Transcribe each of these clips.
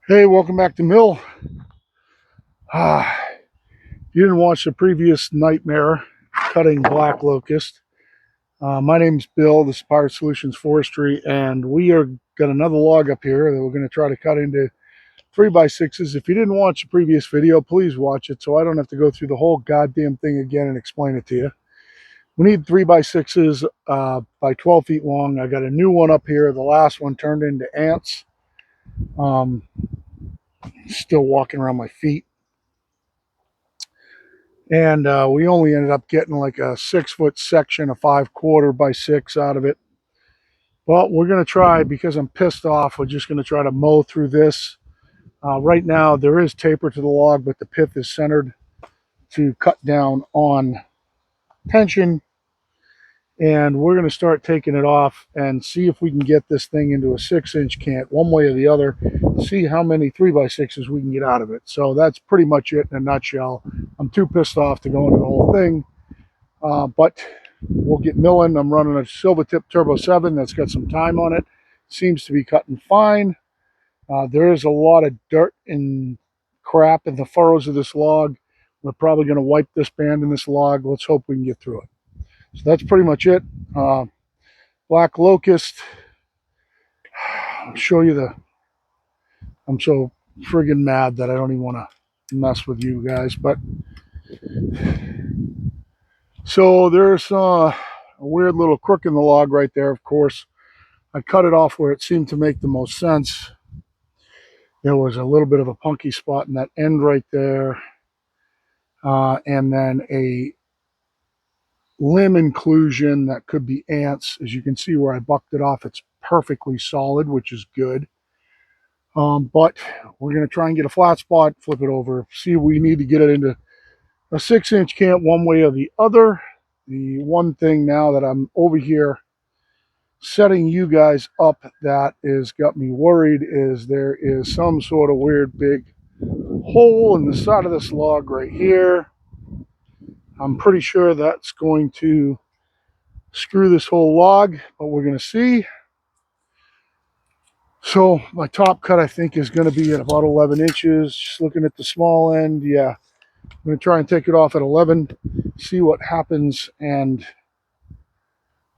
Hey, welcome back to Mill. If you didn't watch the previous nightmare cutting black locust, my name's Bill. This is Pirate Solutions Forestry, and we are got another log up here that we're going to try to cut into 3x6s. If you didn't watch the previous video, please watch it so I don't have to go through the whole goddamn thing again and explain it to you. We need 3x6s by 12 feet long. I got a new one up here. The last one turned into ants. Still walking around my feet. And we only ended up getting like a 6-foot section, a 5/4 by 6 out of it. Well, we're going to try, because I'm pissed off, we're just going to try to mow through this. Right now, there is taper to the log, but the pith is centered to cut down on tension. And we're going to start taking it off and see if we can get this thing into a 6-inch cant one way or the other, see how many 3x6s we can get out of it. So that's pretty much it in a nutshell. I'm too pissed off to go into the whole thing. But we'll get milling. I'm running a Silvertip Turbo 7 that's got some time on it. Seems to be cutting fine. There is a lot of dirt and crap in the furrows of this log. We're probably going to wipe this band in this log. Let's hope we can get through it. So that's pretty much it. Black locust. I'll show you the... I'm so friggin' mad that I don't even want to mess with you guys. But so there's a weird little crook in the log right there, of course. I cut it off where it seemed to make the most sense. There was a little bit of a punky spot in that end right there. And then a limb inclusion that could be ants. As you can see where I bucked it off, it's perfectly solid, which is good. But we're going to try and get a flat spot, flip it over, see if we need to get it into a 6-inch cant one way or the other. The one thing now that I'm over here setting you guys up that is got me worried is there is some sort of weird big hole in the side of this log right here. I'm pretty sure that's going to screw this whole log, but we're going to see. So my top cut, I think, is going to be at about 11 inches. Just looking at the small end, yeah. I'm going to try and take it off at 11, see what happens, and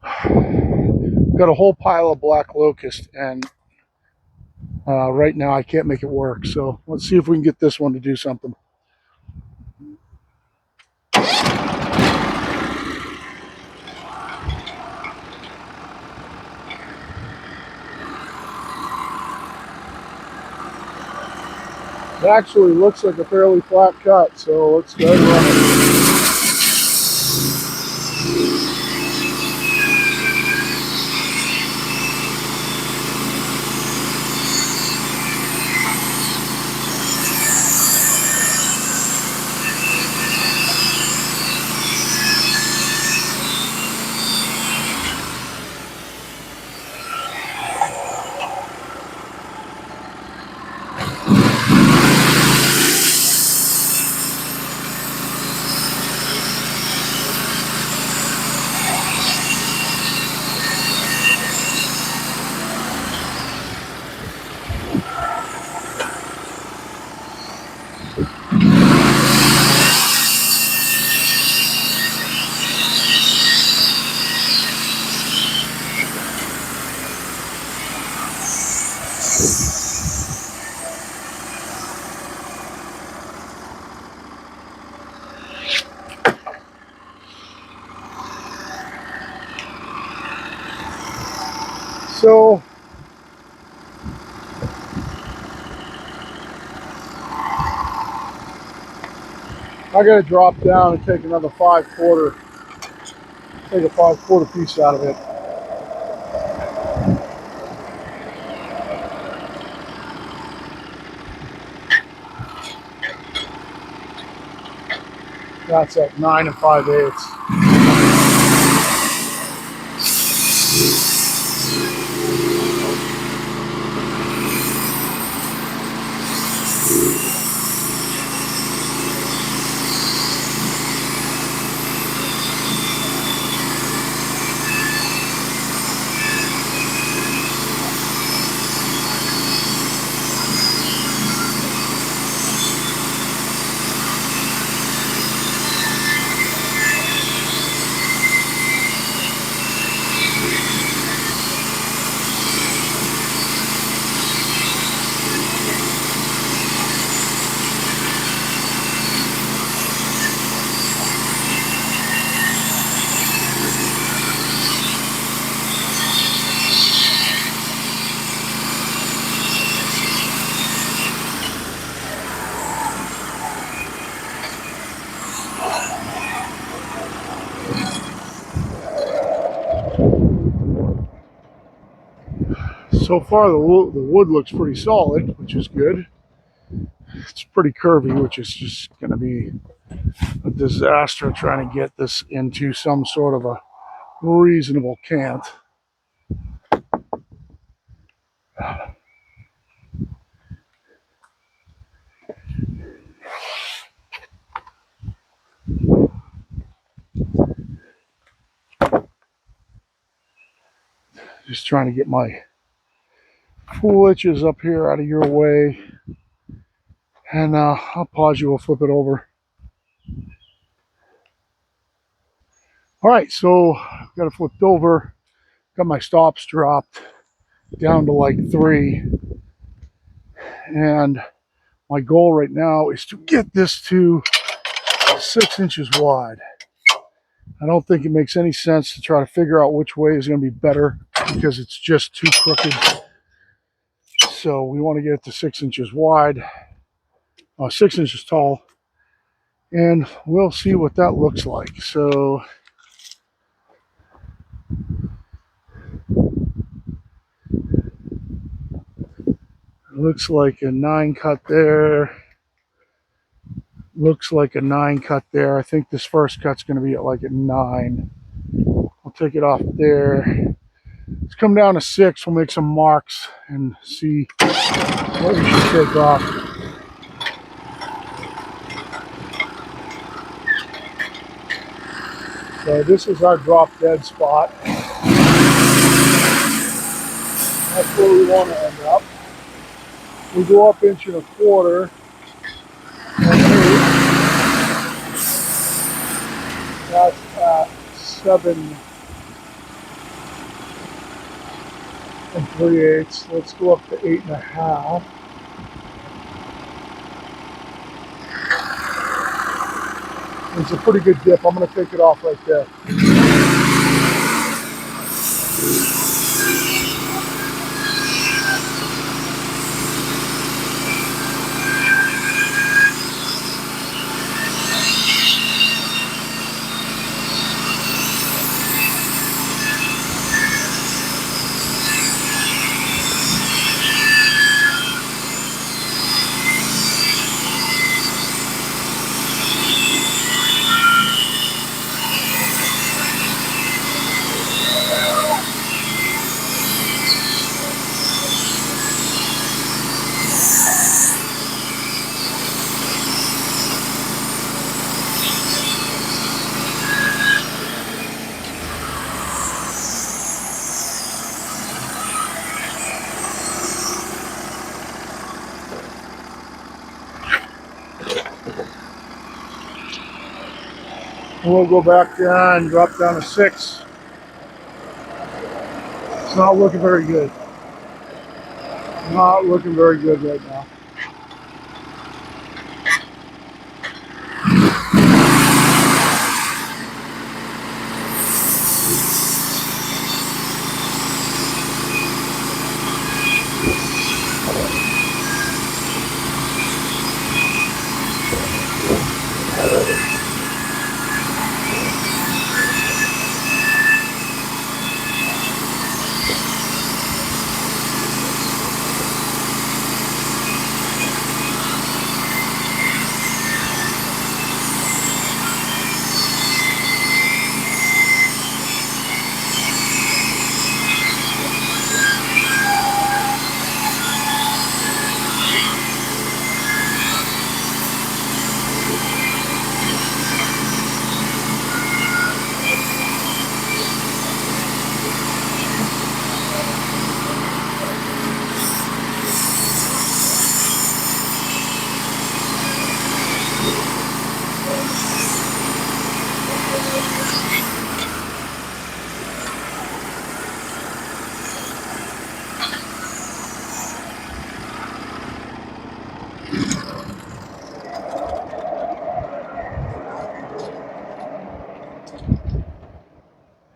got a whole pile of black locust, and right now I can't make it work. So let's see if we can get this one to do something. It actually looks like a fairly flat cut, so let's go ahead and run it. So I got to drop down and take another 5/4, take a 5/4 piece out of it. That's at 9 5/8. So far, the wood looks pretty solid, which is good. It's pretty curvy, which is just going to be a disaster trying to get this into some sort of a reasonable cant. Just trying to get my fooliches up here out of your way. And I'll pause you, we'll flip it over. All right, so I've got it flipped over. Got my stops dropped down to like 3. And my goal right now is to get this to 6 inches wide. I don't think it makes any sense to try to figure out which way is going to be better because it's just too crooked. So we want to get it to 6 inches wide, 6 inches tall, and we'll see what that looks like. So it looks like a 9 cut there. Looks like a 9 cut there. I think this first cut's going to be at like a 9. I'll take it off there. Let's come down to 6. We'll make some marks and see what we should take off. So this is our drop dead spot. That's where we want to end up. We go up 1.25 inches. That's at 7 3/8. Let's go up to 8.5. It's a pretty good dip. I'm going to take it off right there. And we'll go back down and drop down to 6. It's not looking very good. Not looking very good right now.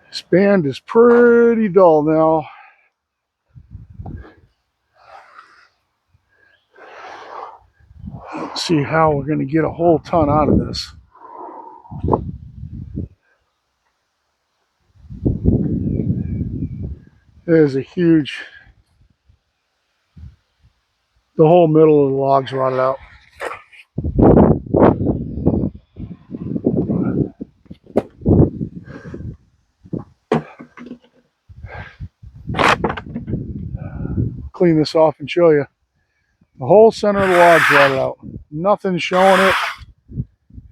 This band is pretty dull now. Let's see how we're going to get a whole ton out of this. There's a huge The whole middle of the log's rotted out. Clean this off and show you. The whole center of the log's rotted out. Nothing's showing it.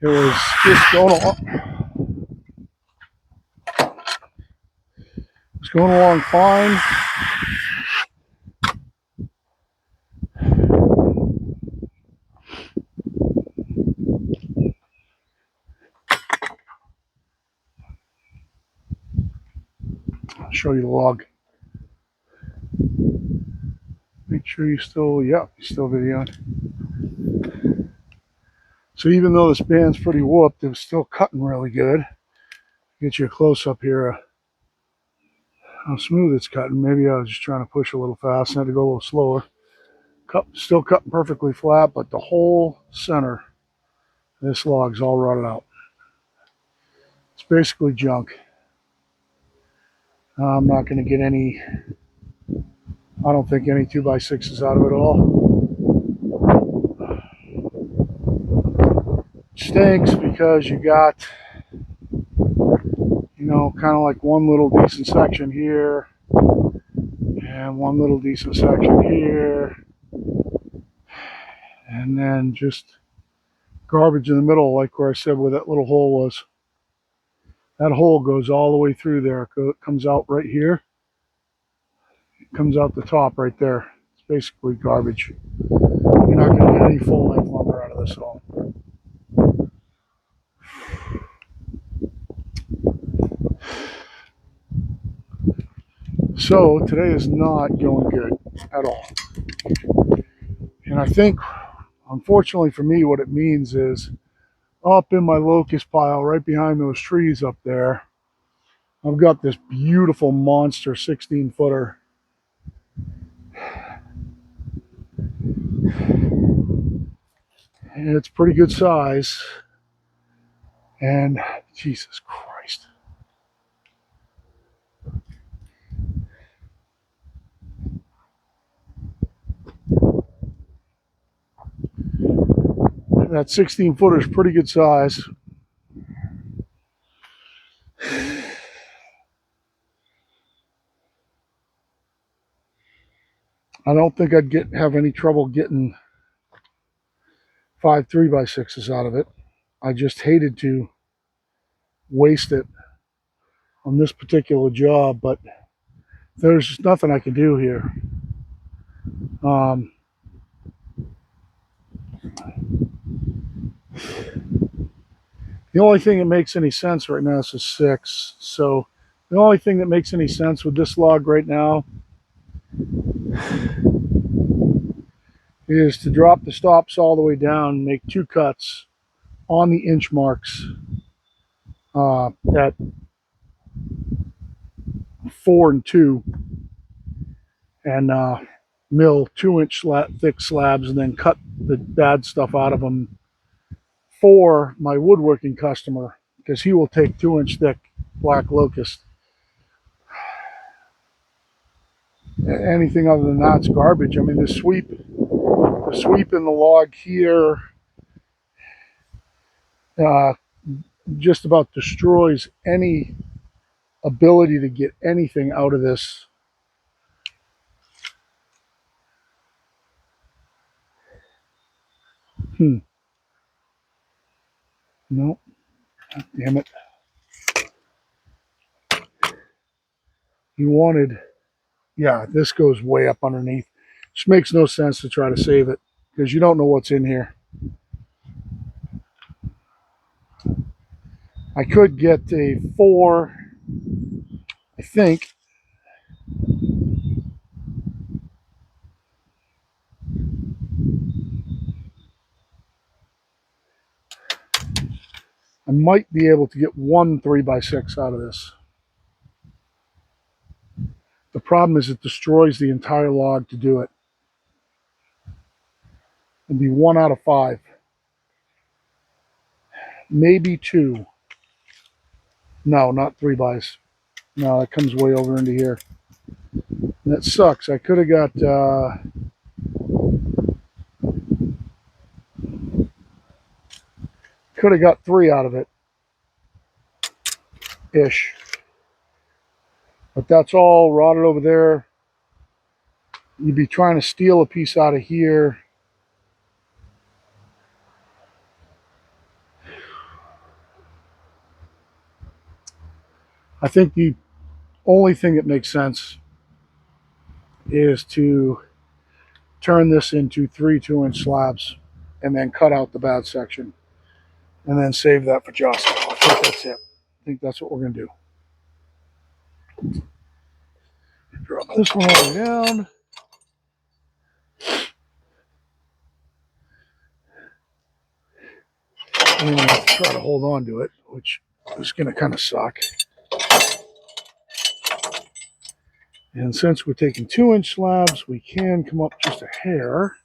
It was just going along. It's going along fine. I'll show you the log. Make sure you still, yeah, you're still videoing. So even though this band's pretty whooped, it was still cutting really good. Get you a close up here. How smooth it's cutting. Maybe I was just trying to push a little fast and had to go a little slower. Still cutting perfectly flat, but the whole center of this log's all rotted out. It's basically junk. I'm not going to get any, I don't think any 2x6s out of it all. Stinks because you got, you know, kind of like one little decent section here and one little decent section here, and then just garbage in the middle, like where I said where that little hole was. That hole goes all the way through there. It comes out right here. It comes out the top right there. It's basically garbage. You're not going to get any full-length lumber out of this at all. So today is not going good at all. And I think, unfortunately for me, what it means is up in my locust pile right behind those trees up there, I've got this beautiful monster 16-footer. And it's pretty good size. And Jesus Christ. That 16-footer is pretty good size. I don't think I'd have any trouble getting 5 3x6s out of it. I just hated to waste it on this particular job, but there's just nothing I can do here. The only thing that makes any sense right now is a 6. So the only thing that makes any sense with this log right now is to drop the stops all the way down and make 2 cuts on the inch marks at 4 and 2, and mill 2-inch thick slabs and then cut the bad stuff out of them for my woodworking customer, because he will take 2-inch thick black locust. Anything other than that's garbage. I mean, the sweep in the log here just about destroys any ability to get anything out of this. No, damn it. He wanted, yeah, this goes way up underneath. Just makes no sense to try to save it because you don't know what's in here. I could get a 4, I think. I might be able to get 1 3x6 out of this. The problem is it destroys the entire log to do it. It'd be 1 out of 5. Maybe 2. No, not 3x. No, it comes way over into here. And that sucks. I could have got could have got 3 out of it, ish. But that's all rotted over there. You'd be trying to steal a piece out of here. I think the only thing that makes sense is to turn this into 3 2-inch slabs and then cut out the bad section and then save that for Justin. I think that's it. I think that's what we're going to do. Drop this one all the way down. And I'm going to try to hold on to it, which is going to kind of suck. And since we're taking 2-inch slabs, we can come up just a hair.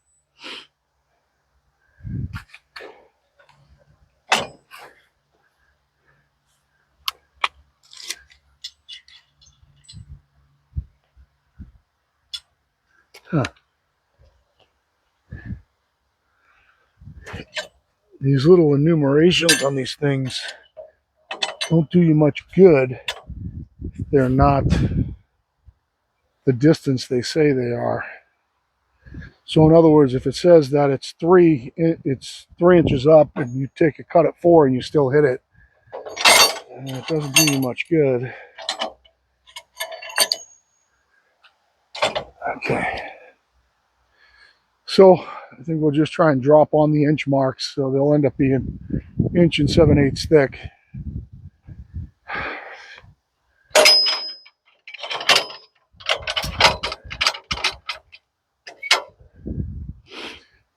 Huh. These little enumerations on these things don't do you much good if they're not the distance they say they are. So in other words, if it says that it's 3 inches up and you take a cut at 4 and you still hit it, it doesn't do you much good. Okay. So I think we'll just try and drop on the inch marks, so they'll end up being 1 7/8 inches thick.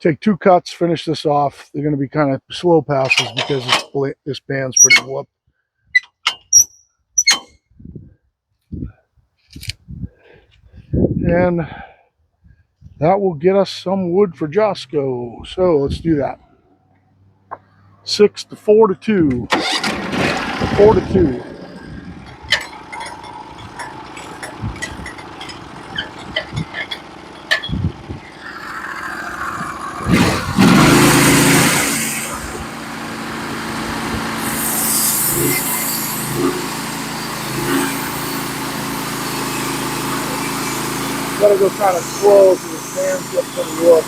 Take 2 cuts, finish this off. They're going to be kind of slow passes because this band's pretty whooped. And that will get us some wood for Josco. So let's do that. 6 to 4 to 2. 4 to 2. Gotta go kind of slow so the stands get pretty whooped.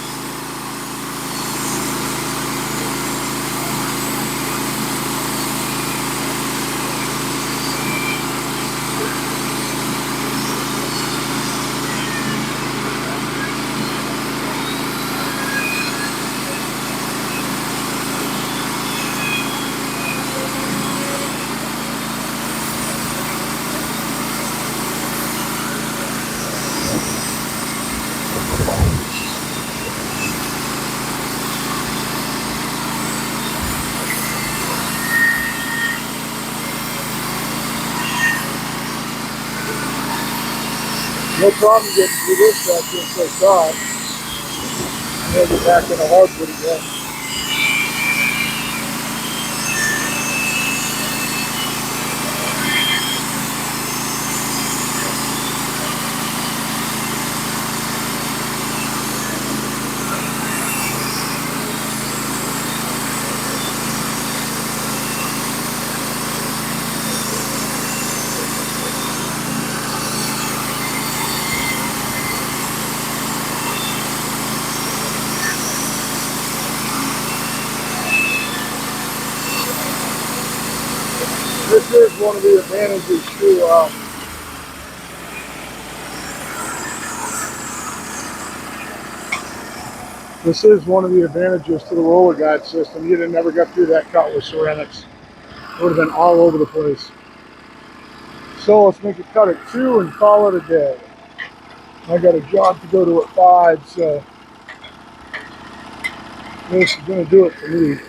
No problem getting through this section, so God. I'm going to get back in the hardwood again. This is one of the advantages to the roller guide system. You'd have never got through that cut with ceramics. It would have been all over the place. So let's make a cut at 2 and call it a day. I got a job to go to at 5, so this is going to do it for me.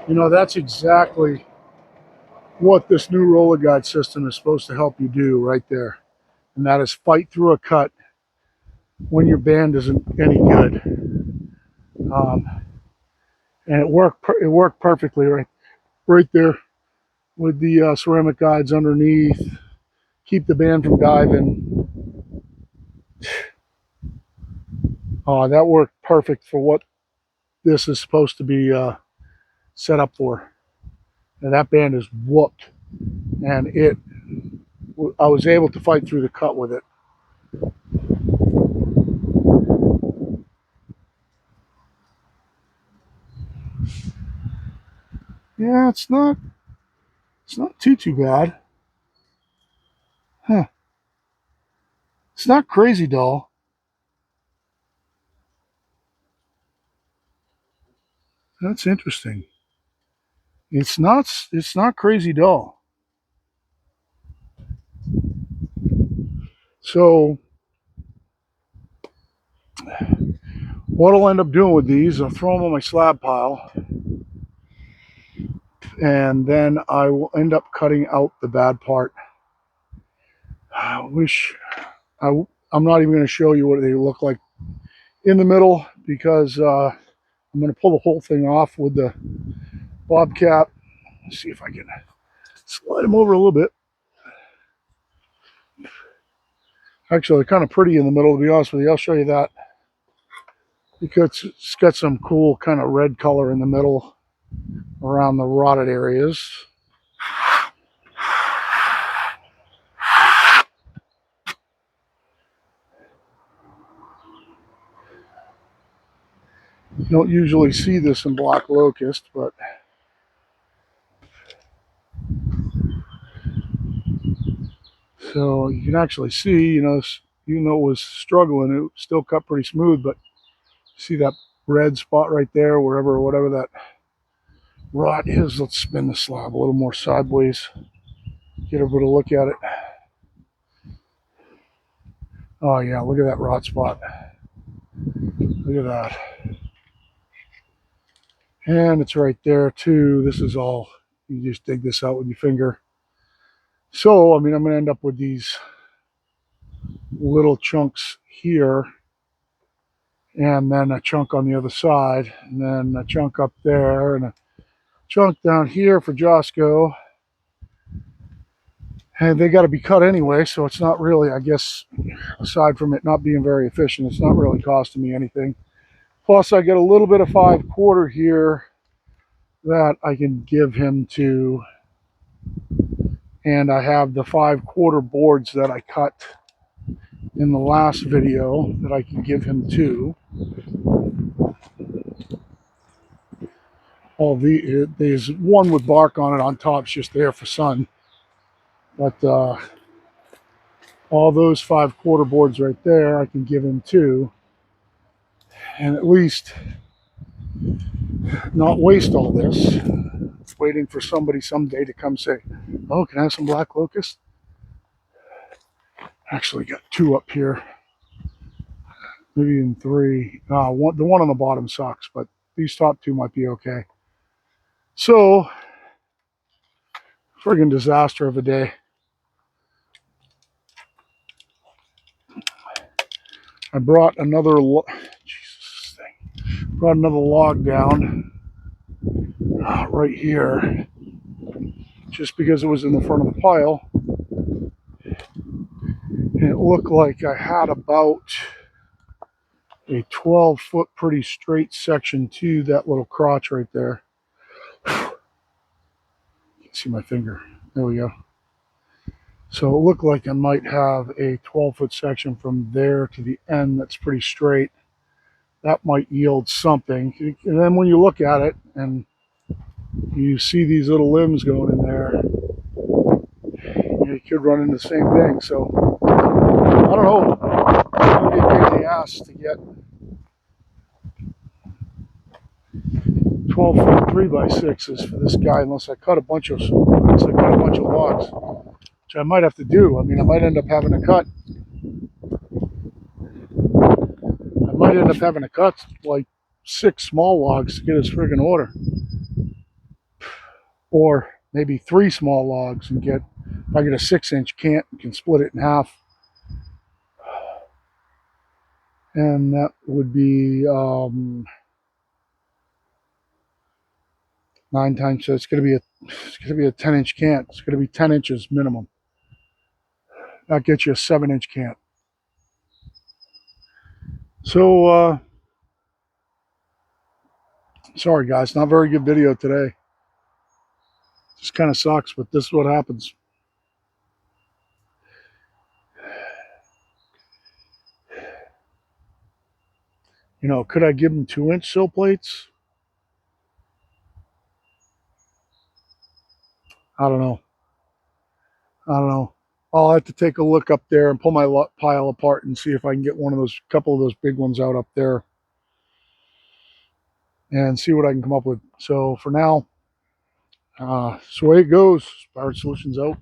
You know, that's exactly what this new roller guide system is supposed to help you do right there. And that is fight through a cut when your band isn't any good. And it worked perfectly right there with the ceramic guides underneath. Keep the band from diving. That worked perfect for what this is supposed to be set up for. And that band is whooped, and I was able to fight through the cut with it. Yeah, it's not too bad. Huh. It's not crazy dull. That's interesting. It's not crazy dull. So what I'll end up doing with these, I'll throw them on my slab pile, and then I will end up cutting out the bad part. I wish I'm not even going to show you what they look like in the middle, because I'm going to pull the whole thing off with the bobcat. Let's see if I can slide them over a little bit. Actually, they're kind of pretty in the middle, to be honest with you. I'll show you that, because it's got some cool kind of red color in the middle around the rotted areas. You don't usually see this in black locust, but so you can actually see, even though it was struggling, it still cut pretty smooth. But see that red spot right there, whatever that rot is. Let's spin the slab a little more sideways, get a bit of look at it. Oh yeah, look at that rot spot. Look at that. And it's right there too. This is all, you just dig this out with your finger. So, I mean, I'm going to end up with these little chunks here, and then a chunk on the other side, and then a chunk up there, and a chunk down here for Josco. And they got to be cut anyway, so it's not really, I guess, aside from it not being very efficient, it's not really costing me anything. Plus, I get a little bit of 5/4 here that I can give him to, and I have the 5/4 boards that I cut in the last video that I can give him to. There's one with bark on it on top, it's just there for sun. But all those 5/4 boards right there, I can give him to, and at least not waste all this, waiting for somebody someday to come say, "Oh, can I have some black locust?" Actually, got 2 up here, maybe even 3. The one on the bottom sucks, but these top 2 might be okay. So, friggin' disaster of a day. I brought another log down right here, just because it was in the front of the pile, and it looked like I had about a 12-foot pretty straight section to that little crotch right there. You can see my finger. There we go. So it looked like I might have a 12-foot section from there to the end that's pretty straight. That might yield something. And then when you look at it and you see these little limbs going in there, you could run into the same thing. So I don't know. It's going to be a pain in the ass to get 12-foot 3x6s for this guy, unless I cut a bunch of logs, which I might have to do. I mean, I might end up having to cut like 6 small logs to get his friggin' order. or maybe 3 small logs and get, if I get a 6-inch cant, I can split it in half. And that would be 9 times, so it's going to be a 10-inch cant. It's going to be 10 inches minimum. That gets you a 7-inch cant. So sorry guys, not very good video today. Just kind of sucks, but this is what happens. You know, could I give them 2-inch sill plates? I don't know. I don't know. I'll have to take a look up there and pull my pile apart and see if I can get one of those, couple of those big ones out up there and see what I can come up with. So for now, so away it goes. Powered Solutions out.